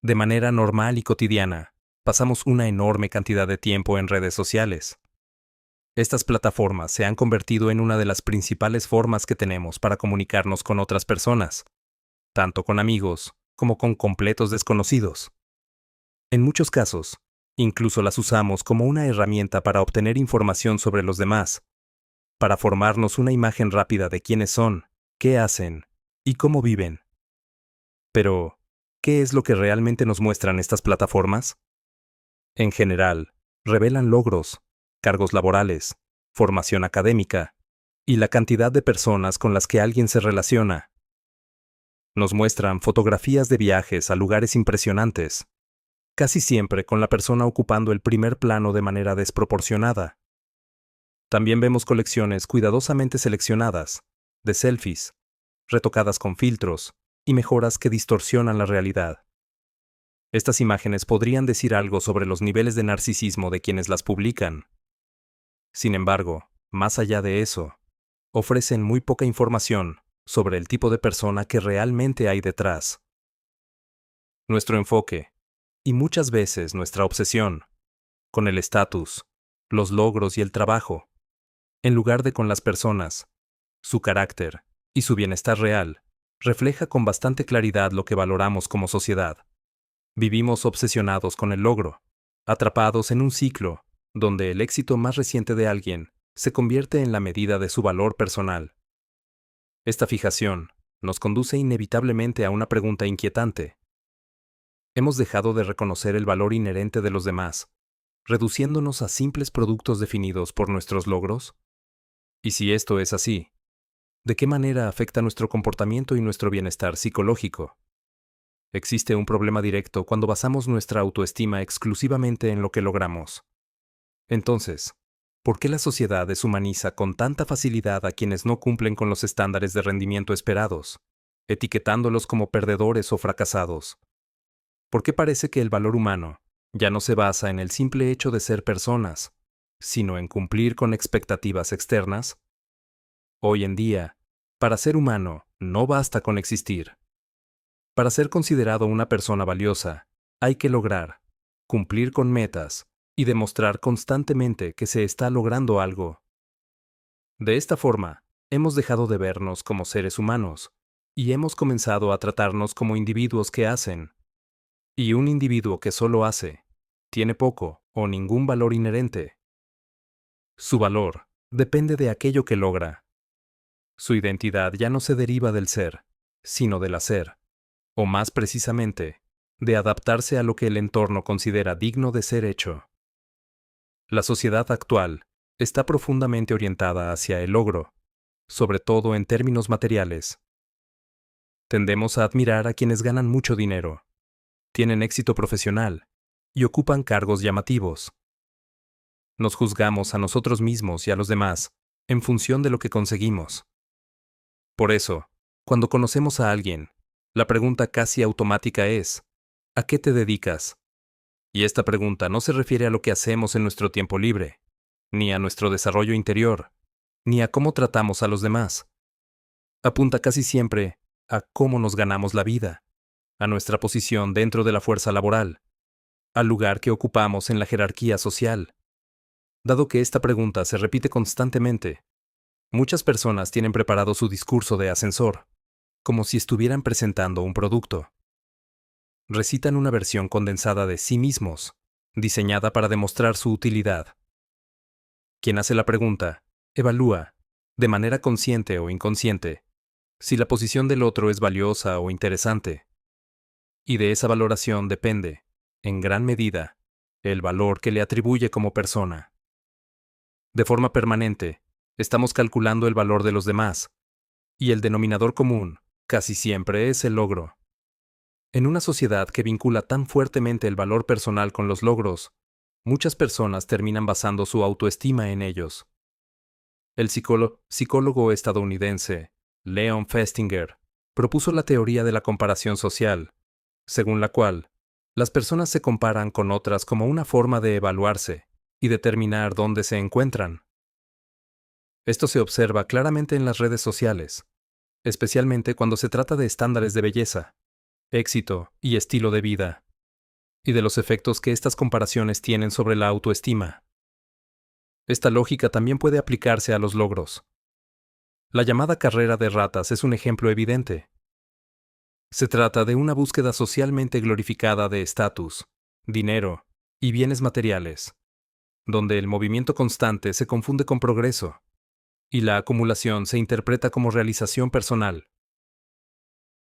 De manera normal y cotidiana, pasamos una enorme cantidad de tiempo en redes sociales. Estas plataformas se han convertido en una de las principales formas que tenemos para comunicarnos con otras personas, tanto con amigos como con completos desconocidos. En muchos casos, incluso las usamos como una herramienta para obtener información sobre los demás, para formarnos una imagen rápida de quiénes son, qué hacen y cómo viven. Pero, ¿qué es lo que realmente nos muestran estas plataformas? En general, revelan logros, cargos laborales, formación académica y la cantidad de personas con las que alguien se relaciona. Nos muestran fotografías de viajes a lugares impresionantes, casi siempre con la persona ocupando el primer plano de manera desproporcionada. También vemos colecciones cuidadosamente seleccionadas, de selfies, retocadas con filtros y mejoras que distorsionan la realidad. Estas imágenes podrían decir algo sobre los niveles de narcisismo de quienes las publican. Sin embargo, más allá de eso, ofrecen muy poca información sobre el tipo de persona que realmente hay detrás. Nuestro enfoque, y muchas veces nuestra obsesión, con el estatus, los logros y el trabajo, en lugar de con las personas, su carácter y su bienestar real, refleja con bastante claridad lo que valoramos como sociedad. Vivimos obsesionados con el logro, atrapados en un ciclo donde el éxito más reciente de alguien se convierte en la medida de su valor personal. Esta fijación nos conduce inevitablemente a una pregunta inquietante. ¿Hemos dejado de reconocer el valor inherente de los demás, reduciéndonos a simples productos definidos por nuestros logros? Y si esto es así, ¿de qué manera afecta nuestro comportamiento y nuestro bienestar psicológico? Existe un problema directo cuando basamos nuestra autoestima exclusivamente en lo que logramos. Entonces, ¿por qué la sociedad deshumaniza con tanta facilidad a quienes no cumplen con los estándares de rendimiento esperados, etiquetándolos como perdedores o fracasados? ¿Por qué parece que el valor humano ya no se basa en el simple hecho de ser personas, sino en cumplir con expectativas externas? Hoy en día, para ser humano, no basta con existir. Para ser considerado una persona valiosa, hay que lograr, cumplir con metas y demostrar constantemente que se está logrando algo. De esta forma, hemos dejado de vernos como seres humanos y hemos comenzado a tratarnos como individuos que hacen. Y un individuo que solo hace, tiene poco o ningún valor inherente. Su valor depende de aquello que logra. Su identidad ya no se deriva del ser, sino del hacer, o más precisamente, de adaptarse a lo que el entorno considera digno de ser hecho. La sociedad actual está profundamente orientada hacia el logro, sobre todo en términos materiales. Tendemos a admirar a quienes ganan mucho dinero, tienen éxito profesional y ocupan cargos llamativos. Nos juzgamos a nosotros mismos y a los demás en función de lo que conseguimos. Por eso, cuando conocemos a alguien, la pregunta casi automática es, ¿a qué te dedicas? Y esta pregunta no se refiere a lo que hacemos en nuestro tiempo libre, ni a nuestro desarrollo interior, ni a cómo tratamos a los demás. Apunta casi siempre a cómo nos ganamos la vida, a nuestra posición dentro de la fuerza laboral, al lugar que ocupamos en la jerarquía social. Dado que esta pregunta se repite constantemente, muchas personas tienen preparado su discurso de ascensor, como si estuvieran presentando un producto. Recitan una versión condensada de sí mismos, diseñada para demostrar su utilidad. Quien hace la pregunta, evalúa, de manera consciente o inconsciente, si la posición del otro es valiosa o interesante. Y de esa valoración depende, en gran medida, el valor que le atribuye como persona. De forma permanente, estamos calculando el valor de los demás, y el denominador común casi siempre es el logro. En una sociedad que vincula tan fuertemente el valor personal con los logros, muchas personas terminan basando su autoestima en ellos. El psicólogo estadounidense Leon Festinger propuso la teoría de la comparación social, según la cual las personas se comparan con otras como una forma de evaluarse y determinar dónde se encuentran. Esto se observa claramente en las redes sociales, especialmente cuando se trata de estándares de belleza, éxito y estilo de vida. y de los efectos que estas comparaciones tienen sobre la autoestima. Esta lógica también puede aplicarse a los logros. La llamada carrera de ratas es un ejemplo evidente. Se trata de una búsqueda socialmente glorificada de estatus, dinero y bienes materiales, donde el movimiento constante se confunde con progreso, y la acumulación se interpreta como realización personal.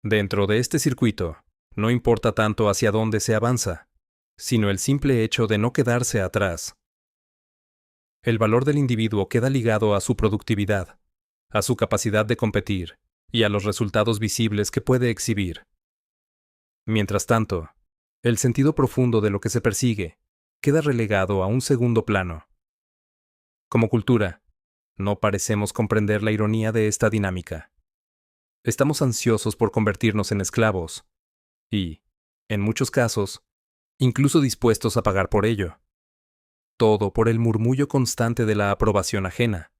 Dentro de este circuito, no importa tanto hacia dónde se avanza, sino el simple hecho de no quedarse atrás. El valor del individuo queda ligado a su productividad, a su capacidad de competir y a los resultados visibles que puede exhibir. Mientras tanto, el sentido profundo de lo que se persigue queda relegado a un segundo plano. Como cultura, no parecemos comprender la ironía de esta dinámica. Estamos ansiosos por convertirnos en esclavos y, en muchos casos, incluso dispuestos a pagar por ello. Todo por el murmullo constante de la aprobación ajena,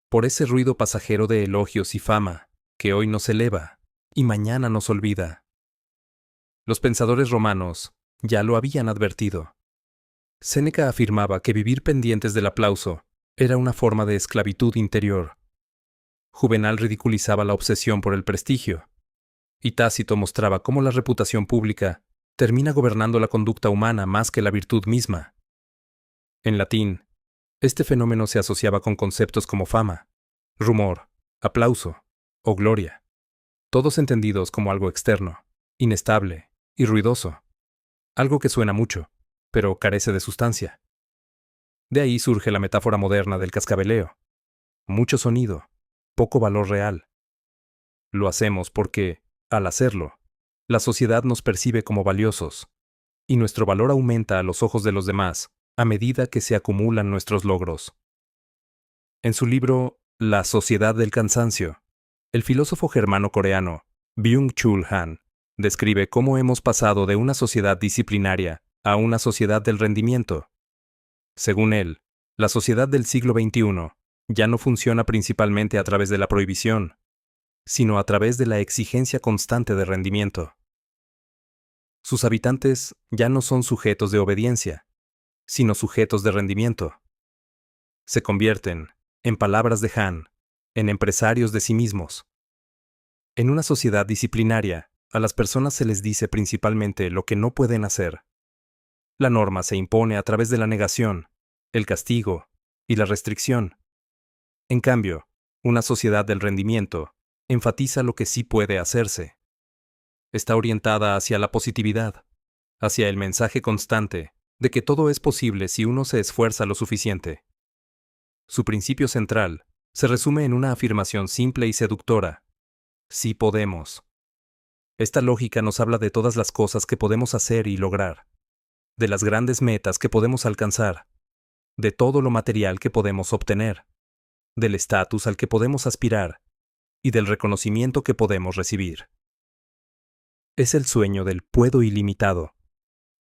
por ese ruido pasajero de elogios y fama que hoy nos eleva y mañana nos olvida. Los pensadores romanos ya lo habían advertido. Séneca afirmaba que vivir pendientes del aplauso era una forma de esclavitud interior. Juvenal ridiculizaba la obsesión por el prestigio, y Tácito mostraba cómo la reputación pública termina gobernando la conducta humana más que la virtud misma. En latín, este fenómeno se asociaba con conceptos como fama, rumor, aplauso o gloria, todos entendidos como algo externo, inestable y ruidoso, algo que suena mucho, pero carece de sustancia. De ahí surge la metáfora moderna del cascabeleo. Mucho sonido, poco valor real. Lo hacemos porque, al hacerlo, la sociedad nos percibe como valiosos, y nuestro valor aumenta a los ojos de los demás a medida que se acumulan nuestros logros. En su libro La sociedad del cansancio, el filósofo germano-coreano Byung-Chul Han describe cómo hemos pasado de una sociedad disciplinaria a una sociedad del rendimiento. Según él, la sociedad del siglo XXI ya no funciona principalmente a través de la prohibición, sino a través de la exigencia constante de rendimiento. Sus habitantes ya no son sujetos de obediencia, sino sujetos de rendimiento. Se convierten, en palabras de Han, en empresarios de sí mismos. En una sociedad disciplinaria, a las personas se les dice principalmente lo que no pueden hacer. La norma se impone a través de la negación, el castigo y la restricción. En cambio, una sociedad del rendimiento enfatiza lo que sí puede hacerse. Está orientada hacia la positividad, hacia el mensaje constante de que todo es posible si uno se esfuerza lo suficiente. Su principio central se resume en una afirmación simple y seductora: sí podemos. Esta lógica nos habla de todas las cosas que podemos hacer y lograr, de las grandes metas que podemos alcanzar, de todo lo material que podemos obtener, del estatus al que podemos aspirar y del reconocimiento que podemos recibir. Es el sueño del puedo ilimitado,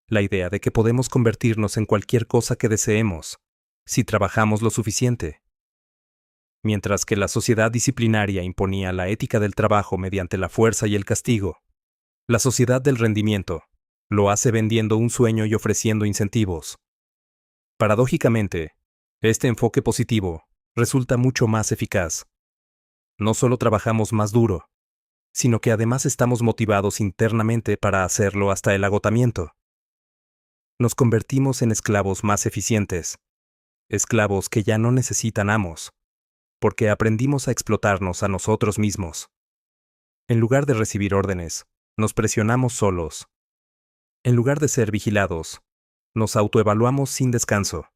la idea de que podemos convertirnos en cualquier cosa que deseemos, si trabajamos lo suficiente. Mientras que la sociedad disciplinaria imponía la ética del trabajo mediante la fuerza y el castigo, la sociedad del rendimiento lo hace vendiendo un sueño y ofreciendo incentivos. Paradójicamente, este enfoque positivo resulta mucho más eficaz. No solo trabajamos más duro, sino que además estamos motivados internamente para hacerlo hasta el agotamiento. Nos convertimos en esclavos más eficientes, esclavos que ya no necesitan amos, porque aprendimos a explotarnos a nosotros mismos. En lugar de recibir órdenes, nos presionamos solos. En lugar de ser vigilados, nos autoevaluamos sin descanso.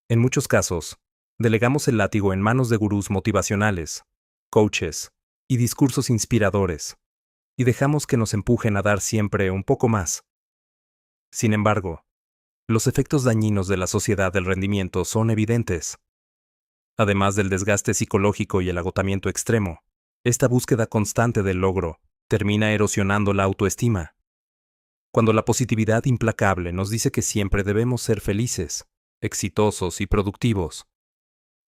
En muchos casos, delegamos el látigo en manos de gurús motivacionales, coaches y discursos inspiradores, y dejamos que nos empujen a dar siempre un poco más. Sin embargo, los efectos dañinos de la sociedad del rendimiento son evidentes. Además del desgaste psicológico y el agotamiento extremo, esta búsqueda constante del logro termina erosionando la autoestima. Cuando la positividad implacable nos dice que siempre debemos ser felices, exitosos y productivos,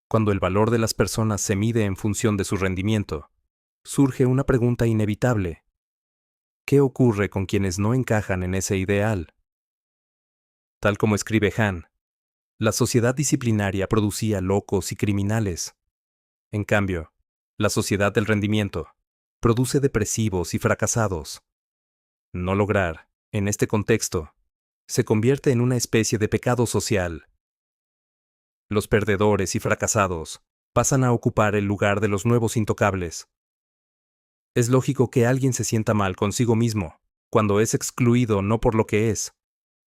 cuando el valor de las personas se mide en función de su rendimiento, surge una pregunta inevitable: ¿qué ocurre con quienes no encajan en ese ideal? Tal como escribe Han, la sociedad disciplinaria producía locos y criminales. En cambio, la sociedad del rendimiento produce depresivos y fracasados. No lograr, en este contexto, se convierte en una especie de pecado social. Los perdedores y fracasados pasan a ocupar el lugar de los nuevos intocables. Es lógico que alguien se sienta mal consigo mismo cuando es excluido no por lo que es,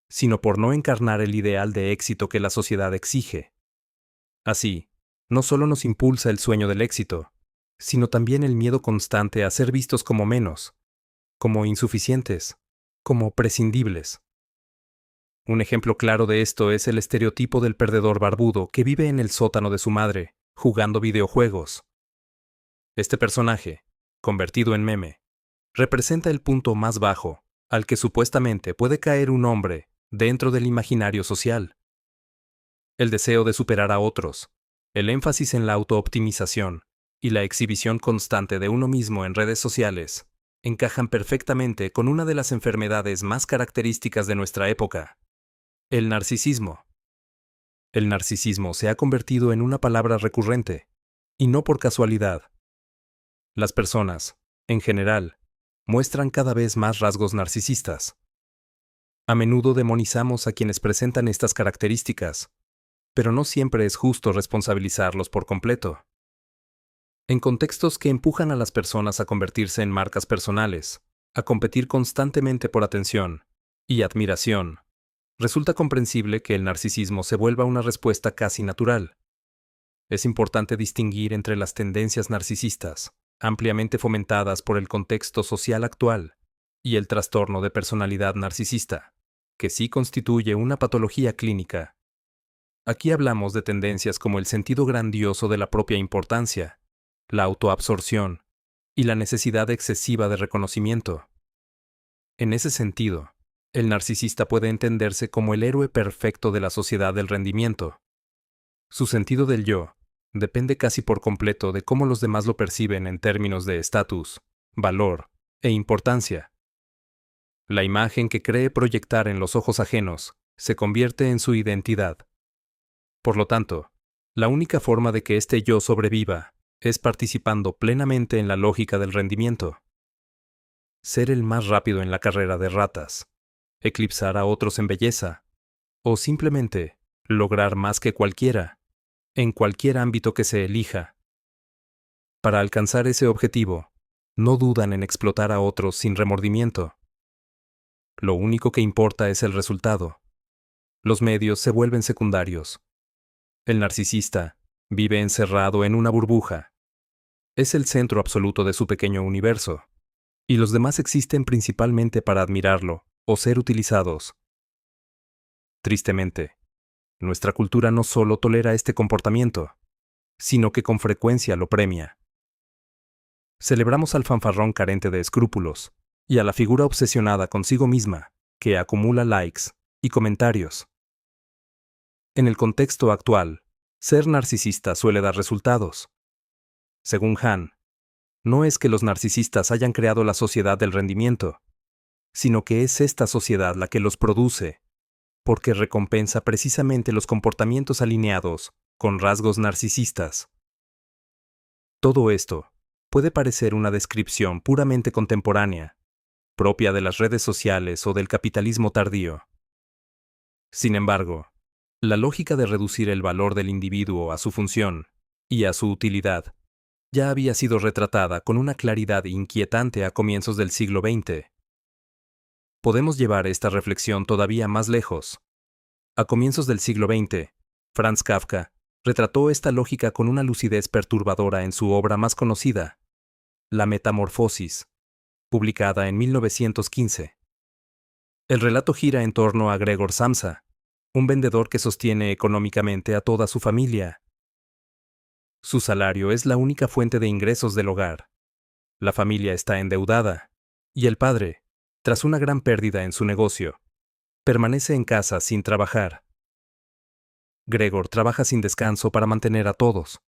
sino por no encarnar el ideal de éxito que la sociedad exige. Así, no solo nos impulsa el sueño del éxito, sino también el miedo constante a ser vistos como menos, como insuficientes, como prescindibles. Un ejemplo claro de esto es el estereotipo del perdedor barbudo que vive en el sótano de su madre, jugando videojuegos. Este personaje, convertido en meme, representa el punto más bajo al que supuestamente puede caer un hombre dentro del imaginario social. El deseo de superar a otros, el énfasis en la autooptimización y la exhibición constante de uno mismo en redes sociales encajan perfectamente con una de las enfermedades más características de nuestra época: el narcisismo. El narcisismo se ha convertido en una palabra recurrente, y no por casualidad. Las personas, en general, muestran cada vez más rasgos narcisistas. A menudo demonizamos a quienes presentan estas características, pero no siempre es justo responsabilizarlos por completo. En contextos que empujan a las personas a convertirse en marcas personales, a competir constantemente por atención y admiración, resulta comprensible que el narcisismo se vuelva una respuesta casi natural. Es importante distinguir entre las tendencias narcisistas, ampliamente fomentadas por el contexto social actual, y el trastorno de personalidad narcisista, que sí constituye una patología clínica. Aquí hablamos de tendencias como el sentido grandioso de la propia importancia, la autoabsorción y la necesidad excesiva de reconocimiento. En ese sentido, el narcisista puede entenderse como el héroe perfecto de la sociedad del rendimiento. Su sentido del yo depende casi por completo de cómo los demás lo perciben en términos de estatus, valor e importancia. La imagen que cree proyectar en los ojos ajenos se convierte en su identidad. Por lo tanto, la única forma de que este yo sobreviva es participando plenamente en la lógica del rendimiento. Ser el más rápido en la carrera de ratas, eclipsar a otros en belleza, o simplemente lograr más que cualquiera, en cualquier ámbito que se elija. Para alcanzar ese objetivo, no dudan en explotar a otros sin remordimiento. Lo único que importa es el resultado. Los medios se vuelven secundarios. El narcisista vive encerrado en una burbuja. Es el centro absoluto de su pequeño universo, y los demás existen principalmente para admirarlo o ser utilizados. Tristemente, nuestra cultura no solo tolera este comportamiento, sino que con frecuencia lo premia. Celebramos al fanfarrón carente de escrúpulos y a la figura obsesionada consigo misma, que acumula likes y comentarios. En el contexto actual, ser narcisista suele dar resultados. Según Han, no es que los narcisistas hayan creado la sociedad del rendimiento, sino que es esta sociedad la que los produce, porque recompensa precisamente los comportamientos alineados con rasgos narcisistas. Todo esto puede parecer una descripción puramente contemporánea, propia de las redes sociales o del capitalismo tardío. Sin embargo, la lógica de reducir el valor del individuo a su función y a su utilidad ya había sido retratada con una claridad inquietante a comienzos del siglo XX. Podemos llevar esta reflexión todavía más lejos. A comienzos del siglo XX, Franz Kafka retrató esta lógica con una lucidez perturbadora en su obra más conocida, La Metamorfosis, publicada en 1915. El relato gira en torno a Gregor Samsa, un vendedor que sostiene económicamente a toda su familia. Su salario es la única fuente de ingresos del hogar. La familia está endeudada, y el padre, tras una gran pérdida en su negocio, permanece en casa sin trabajar. Gregor trabaja sin descanso para mantener a todos.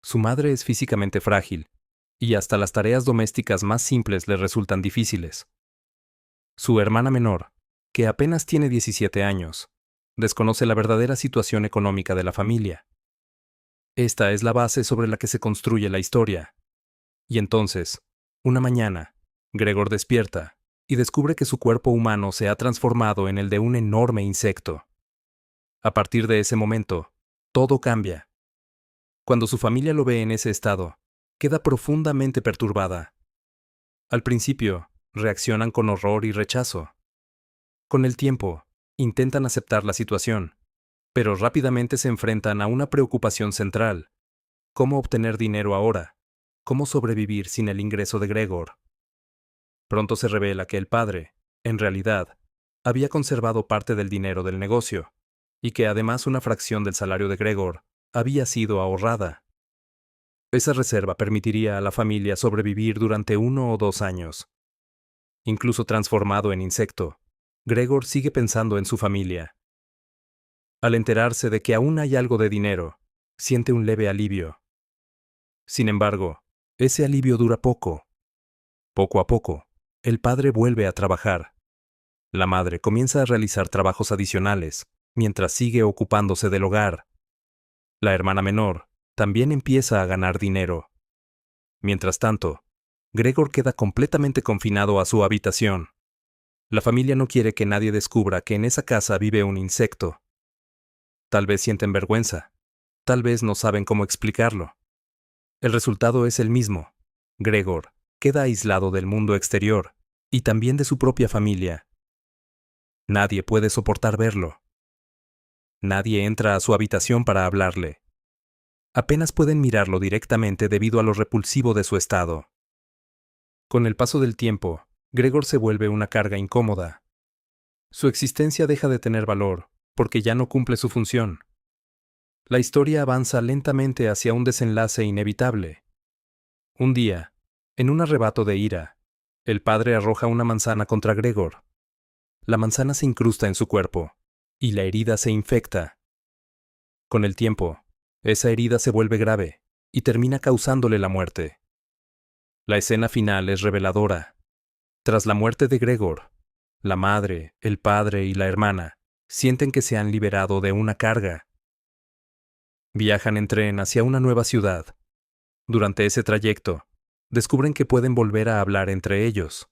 Su madre es físicamente frágil, y hasta las tareas domésticas más simples le resultan difíciles. Su hermana menor, que apenas tiene 17 años, desconoce la verdadera situación económica de la familia. Esta es la base sobre la que se construye la historia. Y entonces, una mañana, Gregor despierta y descubre que su cuerpo humano se ha transformado en el de un enorme insecto. A partir de ese momento, todo cambia. Cuando su familia lo ve en ese estado, queda profundamente perturbada. Al principio, reaccionan con horror y rechazo. Con el tiempo, intentan aceptar la situación, pero rápidamente se enfrentan a una preocupación central: ¿cómo obtener dinero ahora? ¿Cómo sobrevivir sin el ingreso de Gregor? Pronto se revela que el padre, en realidad, había conservado parte del dinero del negocio, y que además una fracción del salario de Gregor había sido ahorrada. Esa reserva permitiría a la familia sobrevivir durante 1 o 2 años. Incluso transformado en insecto, Gregor sigue pensando en su familia. Al enterarse de que aún hay algo de dinero, siente un leve alivio. Sin embargo, ese alivio dura poco. Poco a poco, el padre vuelve a trabajar. La madre comienza a realizar trabajos adicionales, mientras sigue ocupándose del hogar. La hermana menor también empieza a ganar dinero. Mientras tanto, Gregor queda completamente confinado a su habitación. La familia no quiere que nadie descubra que en esa casa vive un insecto. Tal vez sienten vergüenza. Tal vez no saben cómo explicarlo. El resultado es el mismo. Gregor queda aislado del mundo exterior y también de su propia familia. Nadie puede soportar verlo. Nadie entra a su habitación para hablarle. Apenas pueden mirarlo directamente debido a lo repulsivo de su estado. Con el paso del tiempo, Gregor se vuelve una carga incómoda. Su existencia deja de tener valor porque ya no cumple su función. La historia avanza lentamente hacia un desenlace inevitable. Un día, en un arrebato de ira, el padre arroja una manzana contra Gregor. La manzana se incrusta en su cuerpo, y la herida se infecta. Con el tiempo, esa herida se vuelve grave, y termina causándole la muerte. La escena final es reveladora. Tras la muerte de Gregor, la madre, el padre y la hermana sienten que se han liberado de una carga. Viajan en tren hacia una nueva ciudad. Durante ese trayecto, descubren que pueden volver a hablar entre ellos.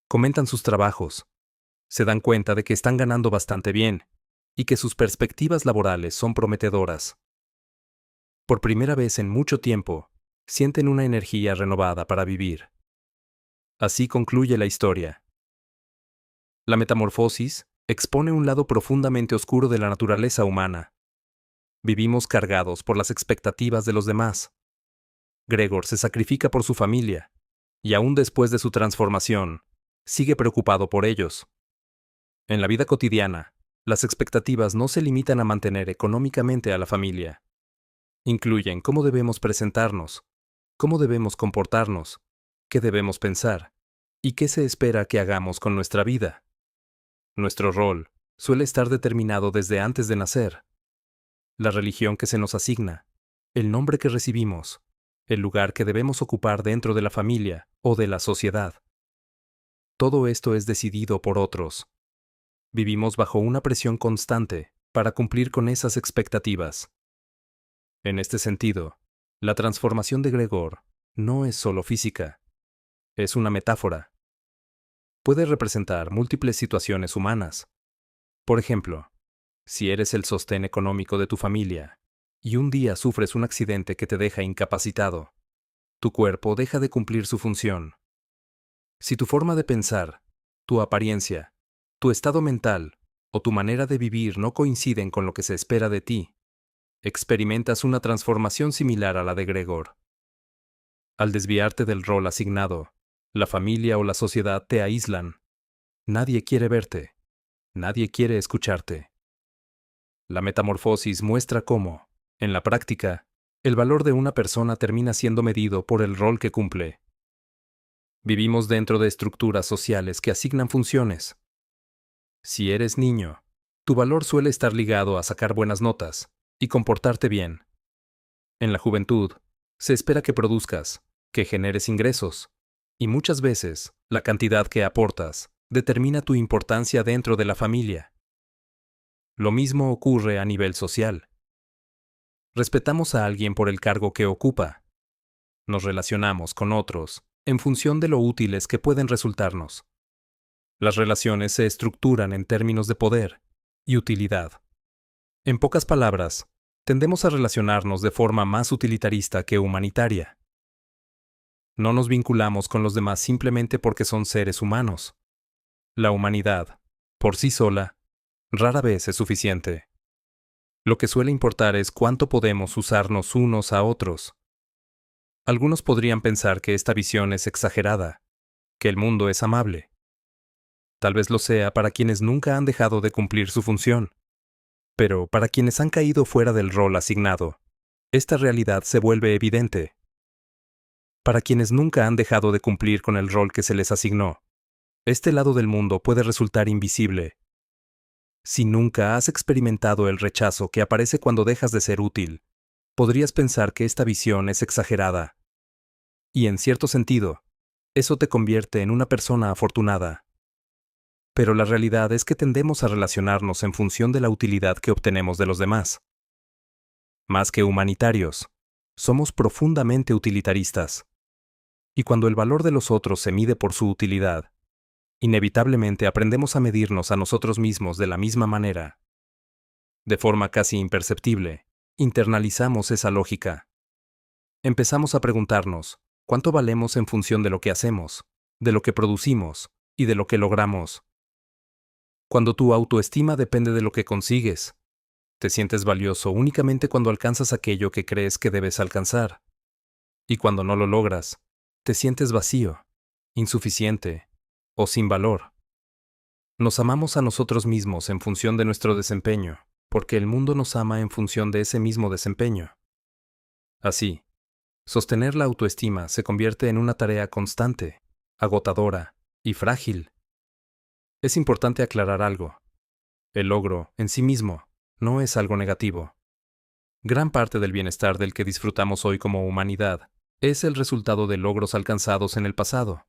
Comentan sus trabajos. Se dan cuenta de que están ganando bastante bien y que sus perspectivas laborales son prometedoras. Por primera vez en mucho tiempo, sienten una energía renovada para vivir. Así concluye la historia. La metamorfosis expone un lado profundamente oscuro de la naturaleza humana. Vivimos cargados por las expectativas de los demás. Gregor se sacrifica por su familia, y aún después de su transformación, sigue preocupado por ellos. En la vida cotidiana, las expectativas no se limitan a mantener económicamente a la familia. Incluyen cómo debemos presentarnos, cómo debemos comportarnos, qué debemos pensar, y qué se espera que hagamos con nuestra vida. Nuestro rol suele estar determinado desde antes de nacer. La religión que se nos asigna, el nombre que recibimos, el lugar que debemos ocupar dentro de la familia o de la sociedad. Todo esto es decidido por otros. Vivimos bajo una presión constante para cumplir con esas expectativas. En este sentido, la transformación de Gregor no es solo física, es una metáfora. Puede representar múltiples situaciones humanas. Por ejemplo, si eres el sostén económico de tu familia y un día sufres un accidente que te deja incapacitado, tu cuerpo deja de cumplir su función. Si tu forma de pensar, tu apariencia, tu estado mental o tu manera de vivir no coinciden con lo que se espera de ti, experimentas una transformación similar a la de Gregor. Al desviarte del rol asignado, la familia o la sociedad te aíslan. Nadie quiere verte. Nadie quiere escucharte. La metamorfosis muestra cómo, en la práctica, el valor de una persona termina siendo medido por el rol que cumple. Vivimos dentro de estructuras sociales que asignan funciones. Si eres niño, tu valor suele estar ligado a sacar buenas notas y comportarte bien. En la juventud, se espera que produzcas, que generes ingresos, y muchas veces la cantidad que aportas determina tu importancia dentro de la familia. Lo mismo ocurre a nivel social. Respetamos a alguien por el cargo que ocupa. Nos relacionamos con otros en función de lo útiles que pueden resultarnos. Las relaciones se estructuran en términos de poder y utilidad. En pocas palabras, tendemos a relacionarnos de forma más utilitarista que humanitaria. No nos vinculamos con los demás simplemente porque son seres humanos. La humanidad, por sí sola, rara vez es suficiente. Lo que suele importar es cuánto podemos usarnos unos a otros. Algunos podrían pensar que esta visión es exagerada, que el mundo es amable. Tal vez lo sea para quienes nunca han dejado de cumplir su función. Pero para quienes han caído fuera del rol asignado, esta realidad se vuelve evidente. Para quienes nunca han dejado de cumplir con el rol que se les asignó, este lado del mundo puede resultar invisible. Si nunca has experimentado el rechazo que aparece cuando dejas de ser útil, podrías pensar que esta visión es exagerada. Y en cierto sentido, eso te convierte en una persona afortunada. Pero la realidad es que tendemos a relacionarnos en función de la utilidad que obtenemos de los demás. Más que humanitarios, somos profundamente utilitaristas. Y cuando el valor de los otros se mide por su utilidad, inevitablemente aprendemos a medirnos a nosotros mismos de la misma manera. De forma casi imperceptible, internalizamos esa lógica. Empezamos a preguntarnos, ¿cuánto valemos en función de lo que hacemos, de lo que producimos y de lo que logramos? Cuando tu autoestima depende de lo que consigues, te sientes valioso únicamente cuando alcanzas aquello que crees que debes alcanzar. Y cuando no lo logras, te sientes vacío, insuficiente o sin valor. Nos amamos a nosotros mismos en función de nuestro desempeño, porque el mundo nos ama en función de ese mismo desempeño. Así, sostener la autoestima se convierte en una tarea constante, agotadora y frágil. Es importante aclarar algo. El logro, en sí mismo, no es algo negativo. Gran parte del bienestar del que disfrutamos hoy como humanidad es el resultado de logros alcanzados en el pasado.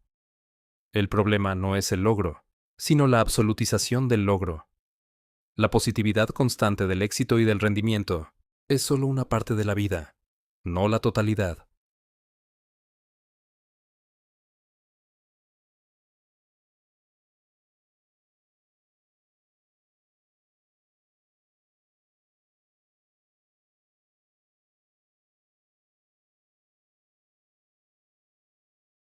El problema no es el logro, sino la absolutización del logro. La positividad constante del éxito y del rendimiento es solo una parte de la vida, no la totalidad.